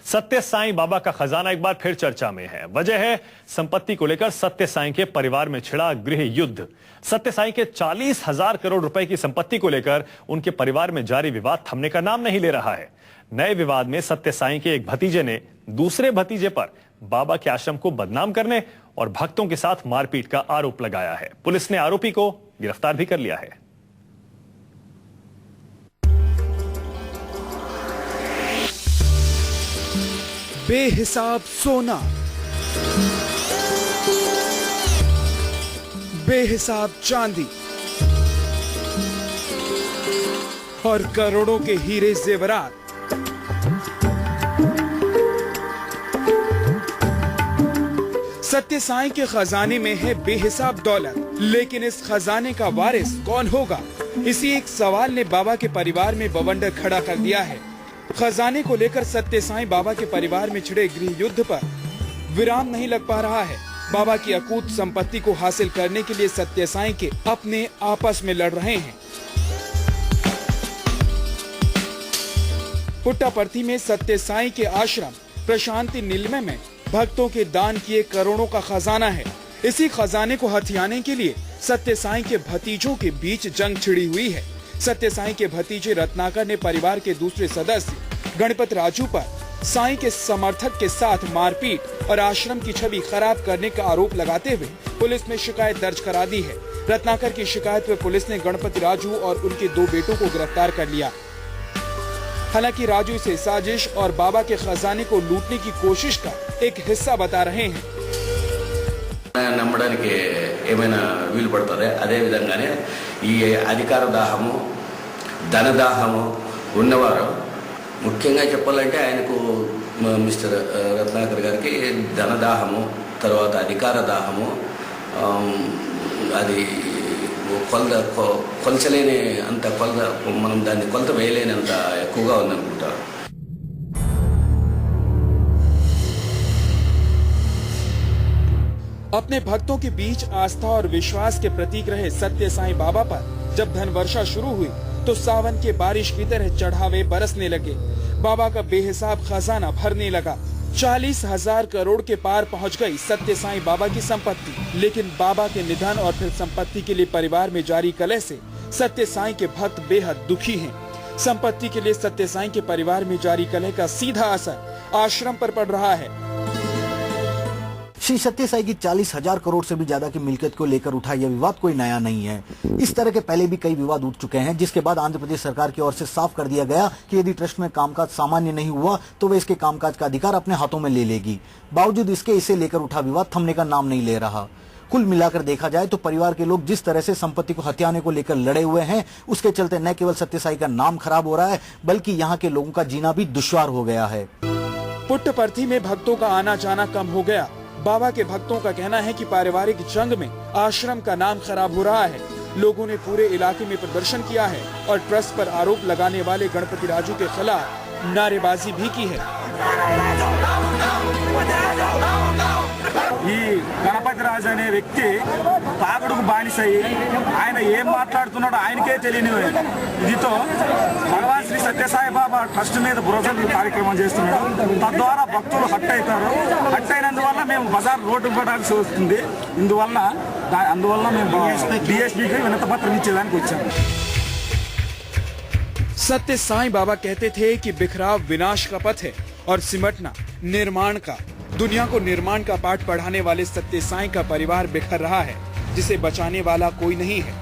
सत्य साईं बाबा का खजाना एक बार फिर चर्चा में है। वजह है संपत्ति को लेकर सत्य साईं के परिवार में छिड़ा गृह युद्ध। सत्य साईं के 40,000 करोड़ रुपए की संपत्ति को लेकर उनके परिवार में जारी विवाद थमने का नाम नहीं ले रहा है। नए विवाद में सत्य साईं के एक भतीजे ने दूसरे भतीजे पर बाबा के आश्रम को बदनाम करने और भक्तों के साथ मारपीट का आरोप लगाया है। पुलिस ने आरोपी को गिरफ्तार भी कर लिया है। बेहिसाब सोना, बेहिसाब चांदी और करोड़ों के हीरे जेवरात। सत्य साईं के खजाने में है बेहिसाब दौलत, लेकिन इस खजाने का वारिस कौन होगा? इसी एक सवाल ने बाबा के परिवार में बवंडर खड़ा कर दिया है। खजाने को लेकर सत्य साईं बाबा के परिवार में छिड़े गृह युद्ध पर विराम नहीं लग पा रहा है। बाबा की अकूत संपत्ति को हासिल करने के लिए सत्य साईं के अपने आपस में लड़ रहे हैं। पुट्टापर्थी में सत्य साईं के आश्रम प्रशांति निलय में भक्तों के दान किए करोड़ों का खजाना है। इसी खजाने को हथियाने के लिए सत्य साईं के भतीजों के बीच जंग छिड़ी हुई है। सत्य साईं के भतीजे रत्नाकर ने परिवार के दूसरे सदस्य गणपत राजू पर साईं के समर्थक के साथ मारपीट और आश्रम की छवि खराब करने का आरोप लगाते हुए पुलिस में शिकायत दर्ज करा दी है। रत्नाकर की शिकायत पर पुलिस ने गणपत राजू और उनके 2 बेटों को गिरफ्तार कर लिया। हालांकि राजू इसे साजिश और बाबा के खजाने को लूटने की कोशिश का एक हिस्सा बता रहे हैं। నమ్మడానికి ఏమైనా వీలు పడుతుంది అదే విధంగానే ఈ అధికార దాహము ధనదాహము ఉన్నవారు ముఖ్యంగా చెప్పాలంటే ఆయనకు మిస్టర్ రత్నాకర్ గారికి ధనదాహము తర్వాత అధికార దాహము అది కొలచలేని అంత మనం దాన్ని కొలత వేయలేనంత ఎక్కువగా ఉందనుకుంటారు। अपने भक्तों के बीच आस्था और विश्वास के प्रतीक रहे सत्य साईं बाबा पर जब धन वर्षा शुरू हुई तो सावन के बारिश की तरह चढ़ावे बरसने लगे। बाबा का बेहिसाब खजाना भरने लगा। 40,000 करोड़ के पार पहुंच गई सत्य साईं बाबा की संपत्ति। लेकिन बाबा के निधन और फिर संपत्ति के लिए परिवार में जारी कलह से सत्य साईं के भक्त बेहद दुखी हैं। संपत्ति के लिए सत्य साईं के परिवार में जारी कलह का सीधा असर आश्रम पर पड़ रहा है। श्री सत्य साईं की 40,000 करोड़ से भी ज्यादा की मिल्कियत को लेकर उठा यह विवाद कोई नया नहीं है। इस तरह के पहले भी कई विवाद उठ चुके हैं, जिसके बाद आंध्र प्रदेश सरकार की ओर से साफ कर दिया गया कि यदि ट्रस्ट में कामकाज सामान्य नहीं हुआ तो वे इसके कामकाज का अधिकार अपने हाथों में ले लेगी। बावजूद इसके इसे लेकर उठा विवाद थमने का नाम नहीं ले रहा। कुल मिलाकर देखा जाए तो परिवार के लोग जिस तरह से संपत्ति को हथियाने को लेकर लड़े हुए हैं, उसके चलते न केवल सत्य साईं का नाम खराब हो रहा है बल्कि यहाँ के लोगों का जीना भी दुश्वार हो गया है। पुट्टपर्थी में भक्तों का आना जाना कम हो गया। बाबा के भक्तों का कहना है कि पारिवारिक जंग में आश्रम का नाम खराब हो रहा है। लोगों ने पूरे इलाके में प्रदर्शन किया है और ट्रस्ट पर आरोप लगाने वाले गणपति राजू के खिलाफ नारेबाजी भी की है। ఈ గణపతి రాజు అనే వ్యక్తి తాగుడుకు బానిసయ్యి ఆయన ఏం మాట్లాడుతున్నాడో ఆయనకే తెలియని ఇదితో భగవాన్ శ్రీ సత్యసాయి బాబా ట్రస్ట్ మీద బురజలు కార్యక్రమం చేస్తున్నాడు। తద్వారా భక్తులు హట్ అవుతారు। హట్ అయినందువల్ల మేము బజార్ రోడ్డు పడాల్సి వస్తుంది। అందువల్ల మేము డిఎస్పీకి వినతిపత్రం ఇచ్చేదానికి వచ్చాము। सत्य साईं बाबा कहते थे कि बिखराव विनाश का पथ है और सिमटना निर्माण का। दुनिया को निर्माण का पाठ पढ़ाने वाले सत्य साईं का परिवार बिखर रहा है, जिसे बचाने वाला कोई नहीं है।